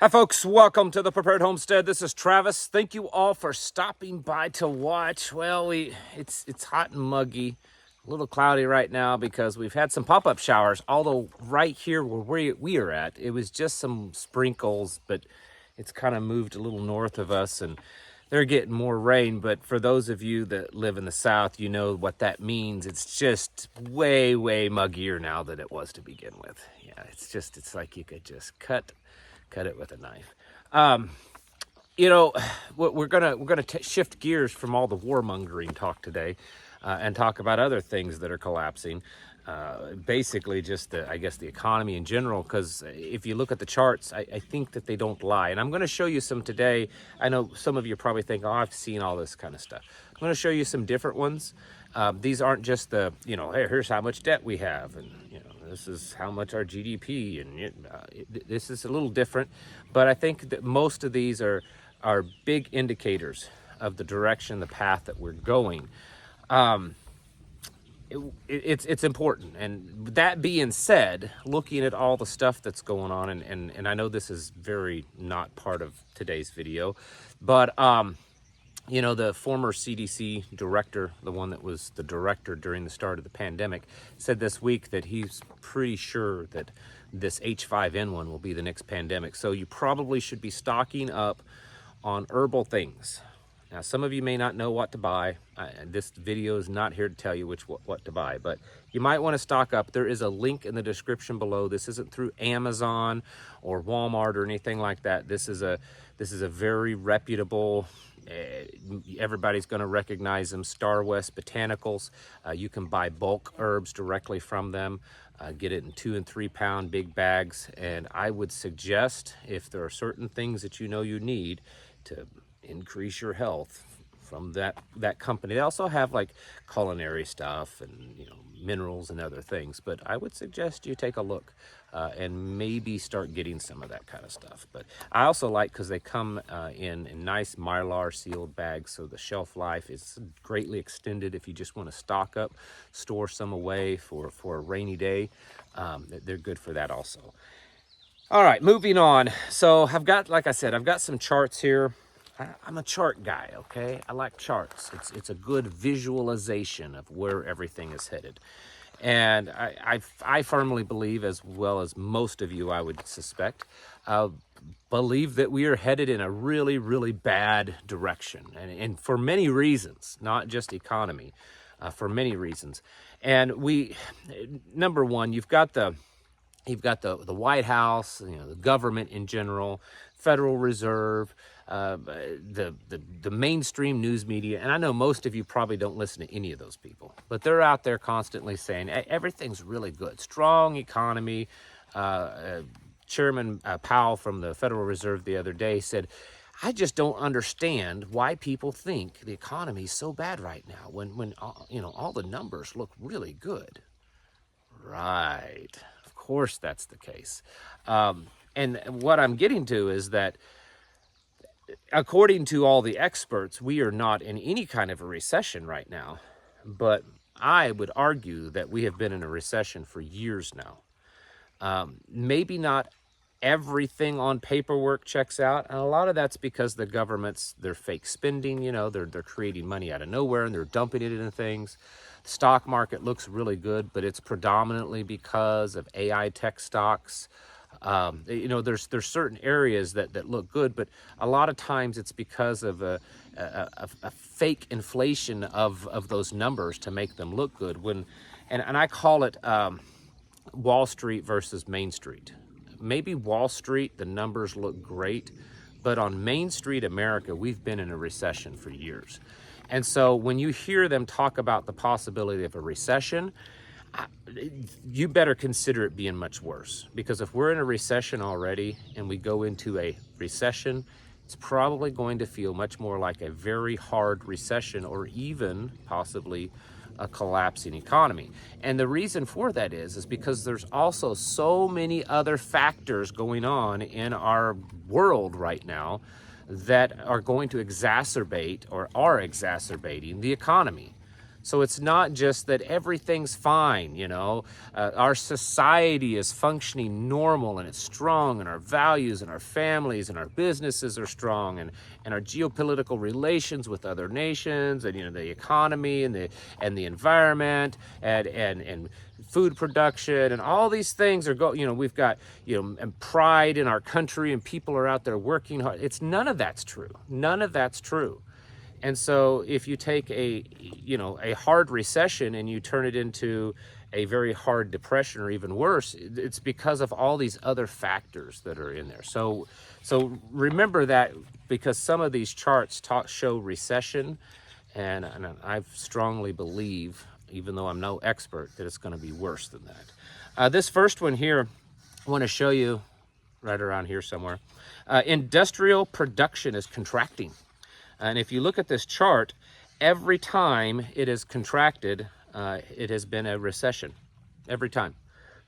Hi folks, welcome to the Prepared Homestead. This is Travis. Thank you all for stopping by to watch. Well, it's hot and muggy, a little cloudy right now because we've had some pop-up showers. Although right here where we are at, it was just some sprinkles, but it's kind of moved a little north of us and they're getting more rain. But for those of you that live in the south, you know what that means. It's just way muggier now than it was to begin with. Yeah, it's like you could just cut it with a knife. We're gonna shift gears from all the warmongering talk today, and talk about other things that are collapsing. Basically, just the economy in general. Because if you look at the charts, I think that they don't lie. And I'm going to show you some today. I know some of you probably think, "Oh, I've seen all this kind of stuff." I'm going to show you some different ones. These aren't just the, hey, here's how much debt we have, and this is how much our GDP, and this is a little different. But I think that most of these are big indicators of the direction, the path that we're going. It's important. And that being said, looking at all the stuff that's going on, and I know this is very not part of today's video, but the former CDC director, the one that was the director during the start of the pandemic, said this week that he's pretty sure that this H5N1 will be the next pandemic. So you probably should be stocking up on herbal things. Now, some of you may not know what to buy. This video is not here to tell you what to buy, but you might want to stock up. There is a link in the description below. This isn't through Amazon or Walmart or anything like that. This is a very reputable. Everybody's going to recognize them. Star West Botanicals. You can buy bulk herbs directly from them. Get it in 2 and 3 pound big bags. And I would suggest, if there are certain things that you need to increase your health from that company. They also have like culinary stuff and minerals and other things, but I would suggest you take a look and maybe start getting some of that kind of stuff. But I also like, because they come in nice Mylar sealed bags, so the shelf life is greatly extended. If you just want to stock up, store some away for a rainy day, they're good for that also. All right, moving on. So like I said, I've got some charts here. I'm a chart guy, okay? I like charts. It's a good visualization of where everything is headed. And I firmly believe, as well as most of you, I would suspect, believe that we are headed in a really bad direction. And for many reasons, not just economy, for many reasons. And number one, you've got the White House, the government in general, Federal Reserve, the mainstream news media, and I know most of you probably don't listen to any of those people, but they're out there constantly saying everything's really good, strong economy. Chairman Powell from the Federal Reserve the other day said, "I just don't understand why people think the economy is so bad right now when all the numbers look really good." Right. Of course that's the case. And what I'm getting to is that, according to all the experts, we are not in any kind of a recession right now. But I would argue that we have been in a recession for years now. Maybe not everything on paperwork checks out, and a lot of that's because the government's, they're fake spending. They're creating money out of nowhere and they're dumping it into things. The stock market looks really good, but it's predominantly because of AI tech stocks. There's certain areas that look good, but a lot of times it's because of a fake inflation of those numbers to make them look good. And I call it Wall Street versus Main Street. Maybe Wall Street, the numbers look great, but on Main Street America, we've been in a recession for years. And so when you hear them talk about the possibility of a recession, you better consider it being much worse. Because if we're in a recession already and we go into a recession, it's probably going to feel much more like a very hard recession, or even possibly a collapsing economy. And the reason for that is because there's also so many other factors going on in our world right now that are going to exacerbate, or are exacerbating, the economy. So it's not just that everything's fine, you know. Our society is functioning normal and it's strong, and our values and our families and our businesses are strong, and our geopolitical relations with other nations, and, you know, the economy and the environment and food production and all these things are you know, we've got, you know, and pride in our country, and people are out there working hard. It's none of that's true. None of that's true. And so if you take a, you know, a hard recession and you turn it into a very hard depression, or even worse, it's because of all these other factors that are in there. So remember that, because some of these charts show recession, and I strongly believe, even though I'm no expert, that it's going to be worse than that. This first one here, I want to show you right around here somewhere. Industrial production is contracting. And if you look at this chart, every time it is contracted, it has been a recession, every time.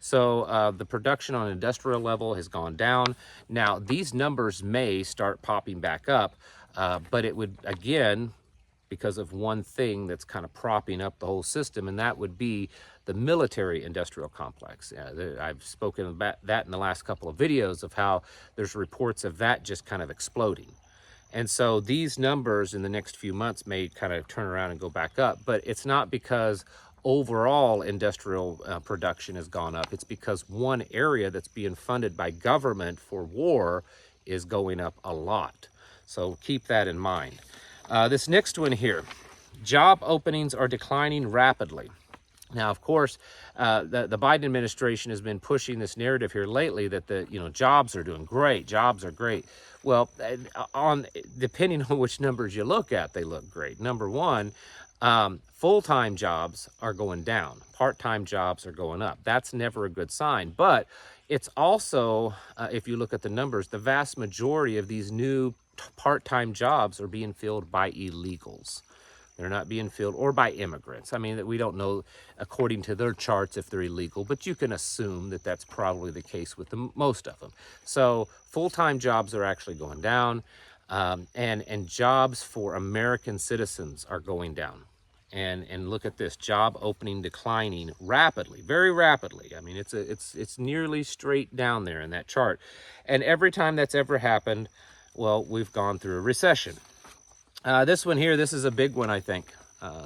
So the production on an industrial level has gone down. Now, these numbers may start popping back up, but it would, again, because of one thing that's kind of propping up the whole system, and that would be the military industrial complex. I've spoken about that in the last couple of videos, of how there's reports of that just kind of exploding. And so these numbers in the next few months may kind of turn around and go back up, but it's not because overall industrial production has gone up. It's because one area that's being funded by government for war is going up a lot. So keep that in mind. This next one here, job openings are declining rapidly. Now, of course, the Biden administration has been pushing this narrative here lately that the, you know, jobs are doing great, jobs are great. Well, depending on which numbers you look at, they look great. Number one, full-time jobs are going down, part-time jobs are going up. That's never a good sign. But it's also, if you look at the numbers, the vast majority of these new part-time jobs are being filled by illegals. They're not being filled, or by immigrants. I mean, we don't know according to their charts if they're illegal, but you can assume that that's probably the case with most of them. So full-time jobs are actually going down, and jobs for American citizens are going down. And look at this, job opening declining rapidly, very rapidly. I mean, it's nearly straight down there in that chart. And every time that's ever happened, well, we've gone through a recession. This one here, this is a big one, I think.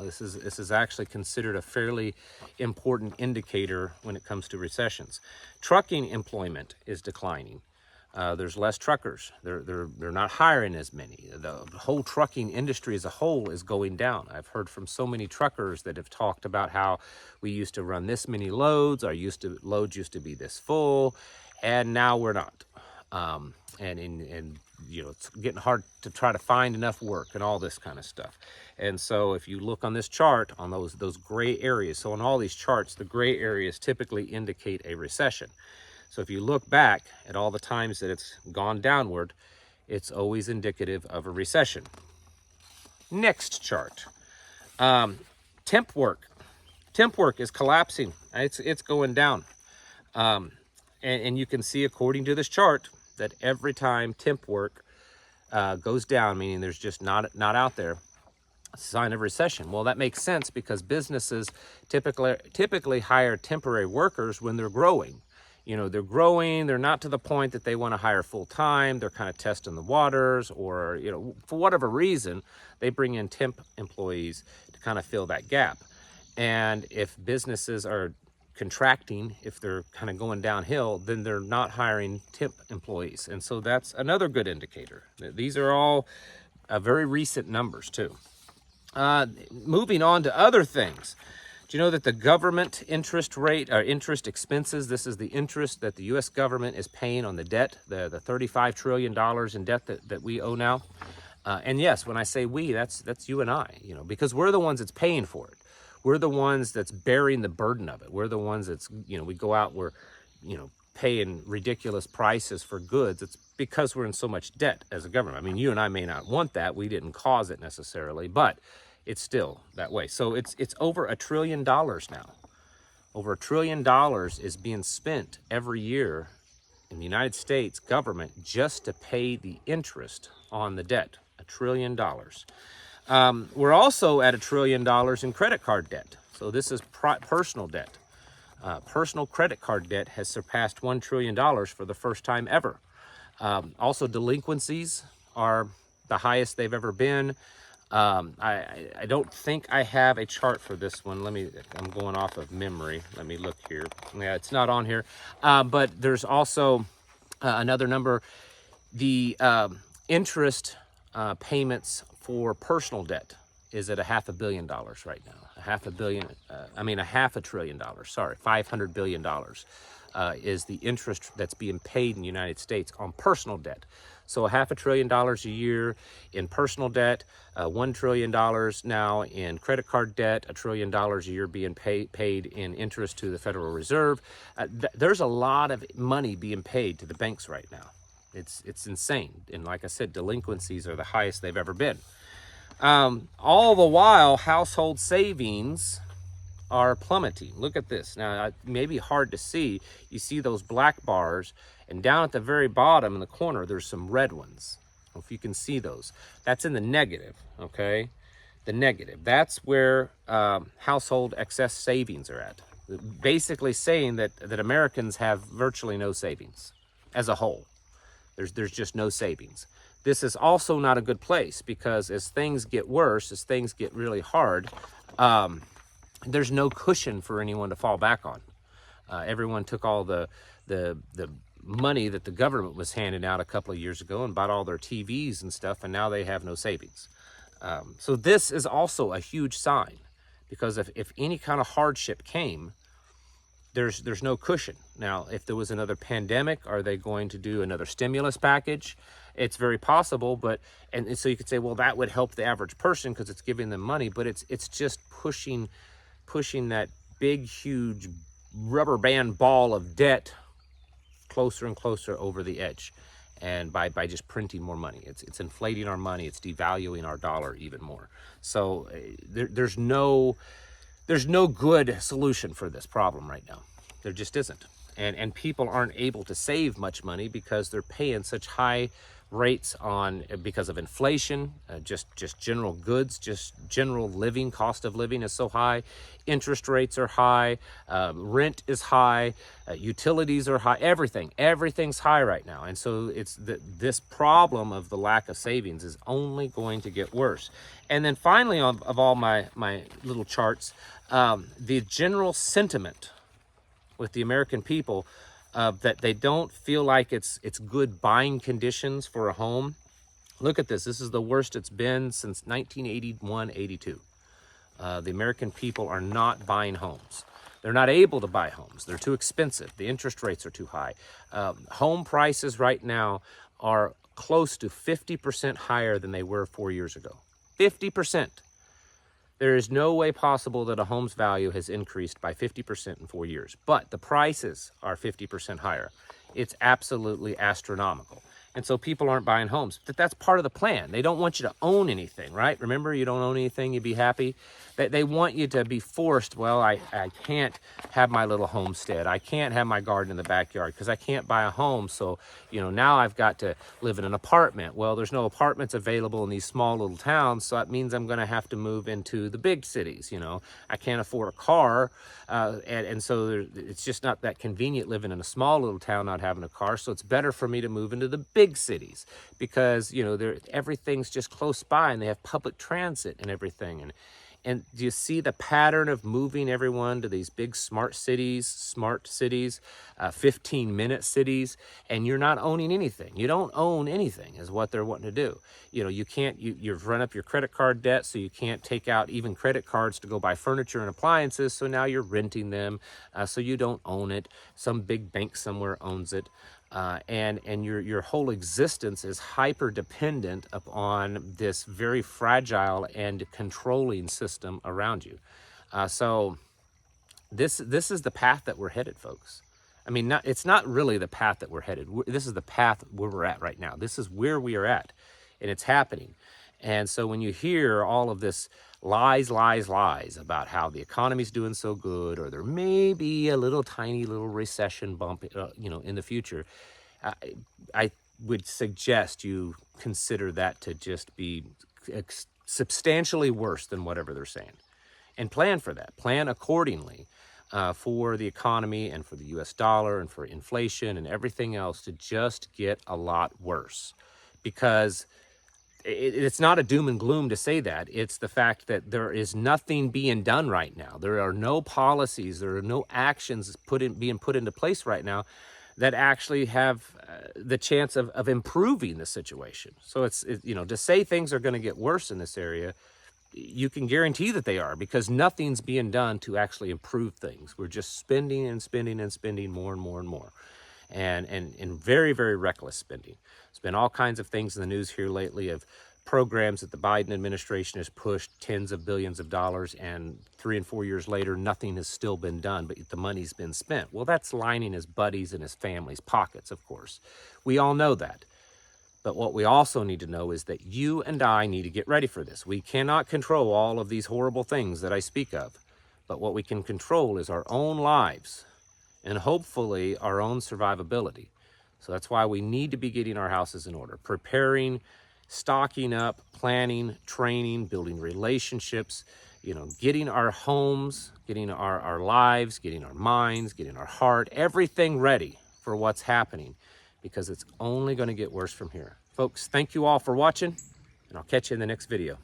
This is actually considered a fairly important indicator when it comes to recessions. Trucking employment is declining. There's less truckers. They're not hiring as many. The whole trucking industry as a whole is going down. I've heard from so many truckers that have talked about how we used to run this many loads. Our loads used to be this full, and now we're not. And you know, it's getting hard to try to find enough work and all this kind of stuff. And so if you look on this chart, on those gray areas, so on all these charts, the gray areas typically indicate a recession. So if you look back at all the times that it's gone downward, it's always indicative of a recession. Next chart, temp work. Temp work is collapsing. It's going down. And you can see, according to this chart, that every time temp work goes down, meaning there's just not out there, a sign of recession. Well, that makes sense, because businesses typically hire temporary workers when they're growing. You know, they're growing, they're not to the point that they want to hire full time, they're kind of testing the waters, or, you know, for whatever reason, they bring in temp employees to kind of fill that gap. And if businesses are contracting, if they're kind of going downhill, then they're not hiring temp employees. And so that's another good indicator. These are all very recent numbers too. Moving on to other things. Do you know that the government interest rate, or interest expenses, this is the interest that the U.S. government is paying on the debt, the $35 trillion in debt that we owe now? And yes, when I say we, that's you and I, you know, because we're the ones that's paying for it. We're the ones that's bearing the burden of it. We're the ones that's, you know, we go out, we're, you know, paying ridiculous prices for goods. It's because we're in so much debt as a government. I mean, you and I may not want that. We didn't cause it necessarily, but it's still that way. So it's over $1 trillion now. Over $1 trillion is being spent every year in the United States government just to pay the interest on the debt. $1 trillion. We're also at $1 trillion in credit card debt. So this is personal debt. Personal credit card debt has surpassed $1 trillion for the first time ever. Also, delinquencies are the highest they've ever been. I don't think I have a chart for this one. I'm going off of memory. Let me look here. Yeah, it's not on here. But there's also another number. The interest payments for personal debt is at $500 million right now. $500 billion, sorry, $500 billion is the interest that's being paid in the United States on personal debt. So $500 billion a year in personal debt, $1 trillion now in credit card debt, $1 trillion a year being paid in interest to the Federal Reserve. There's a lot of money being paid to the banks right now. It's insane. And like I said, delinquencies are the highest they've ever been. All the while, household savings are plummeting. Look at this. Now, it may be hard to see. You see those black bars, and down at the very bottom in the corner, there's some red ones. If you can see those, that's in the negative, okay? The negative. That's where household excess savings are at. Basically saying that Americans have virtually no savings as a whole. There's just no savings. This is also not a good place, because as things get worse, as things get really hard, there's no cushion for anyone to fall back on. Everyone took all the money that the government was handing out a couple of years ago and bought all their TVs and stuff, and now they have no savings. So this is also a huge sign, because if any kind of hardship came, there's no cushion. Now, if there was another pandemic, are they going to do another stimulus package? It's very possible, and so you could say, well, that would help the average person because it's giving them money, but it's just pushing that big, huge rubber band ball of debt closer and closer over the edge. And by just printing more money, it's inflating our money, it's devaluing our dollar even more. So there's no good solution for this problem right now. There just isn't. And people aren't able to save much money because they're paying such high rates because of inflation, just general goods, just general living, cost of living is so high. Interest rates are high, rent is high, utilities are high, everything's high right now. And so this problem of the lack of savings is only going to get worse. And then finally, of all my little charts, the general sentiment with the American people, that they don't feel like it's good buying conditions for a home. Look at this. This is the worst it's been since 1981-82. The American people are not buying homes. They're not able to buy homes. They're too expensive. The interest rates are too high. Home prices right now are close to 50% higher than they were 4 years ago. 50%. There is no way possible that a home's value has increased by 50% in 4 years, but the prices are 50% higher. It's absolutely astronomical. And so people aren't buying homes. But that's part of the plan. They don't want you to own anything, right? Remember, you don't own anything, you'd be happy. They want you to be forced, well, I can't have my little homestead. I can't have my garden in the backyard because I can't buy a home. So, now I've got to live in an apartment. Well, there's no apartments available in these small little towns, so that means I'm going to have to move into the big cities. I can't afford a car, and so it's just not that convenient living in a small little town not having a car. So it's better for me to move into the big cities because everything's just close by and they have public transit and everything. And do you see the pattern of moving everyone to these big smart cities, 15-minute cities, and you're not owning anything. You don't own anything is what they're wanting to do. You've run up your credit card debt, so you can't take out even credit cards to go buy furniture and appliances, so now you're renting them, so you don't own it. Some big bank somewhere owns it. And your whole existence is hyper dependent upon this very fragile and controlling system around you. So this is the path that we're headed, folks. I mean, it's not really the path that we're headed. This is the path where we're at right now. This is where we are at, and it's happening. And so when you hear all of this lies about how the economy's doing so good, or there may be a tiny little recession bump, in the future, I would suggest you consider that to just be substantially worse than whatever they're saying. And plan for that. Plan accordingly for the economy and for the US dollar and for inflation and everything else to just get a lot worse. Because it's not a doom and gloom to say that. It's the fact that there is nothing being done right now. There are no policies, there are no actions being put into place right now that actually have the chance of improving the situation. So it's you know, to say things are going to get worse in this area, you can guarantee that they are, because nothing's being done to actually improve things. We're just spending and spending and spending more and more and more. And very, very reckless spending. There's been all kinds of things in the news here lately of programs that the Biden administration has pushed tens of billions of dollars, and 3 and 4 years later, nothing has still been done, but the money's been spent. Well, that's lining his buddies and his family's pockets, of course. We all know that. But what we also need to know is that you and I need to get ready for this. We cannot control all of these horrible things that I speak of, but what we can control is our own lives and hopefully our own survivability. So that's why we need to be getting our houses in order, preparing, stocking up, planning, training, building relationships, you know, getting our homes, getting our lives, getting our minds, getting our heart, everything ready for what's happening, because it's only going to get worse from here. Folks, thank you all for watching, and I'll catch you in the next video.